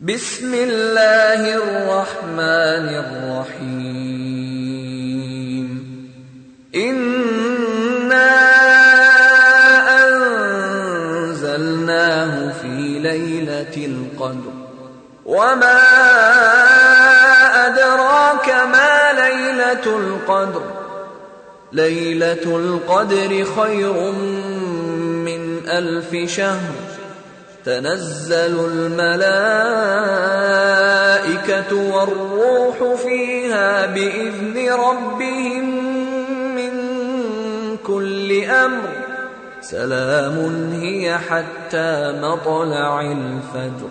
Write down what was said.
بسم الله الرحمن الرحيم. إنا أنزلناه في ليلة القدر وما أدراك ما ليلة القدر. ليلة القدر خير من 1000 شهر. تنزل الملائكة والروح فيها بإذن ربهم من كل أمر. سلام هي حتى مطلع الفجر.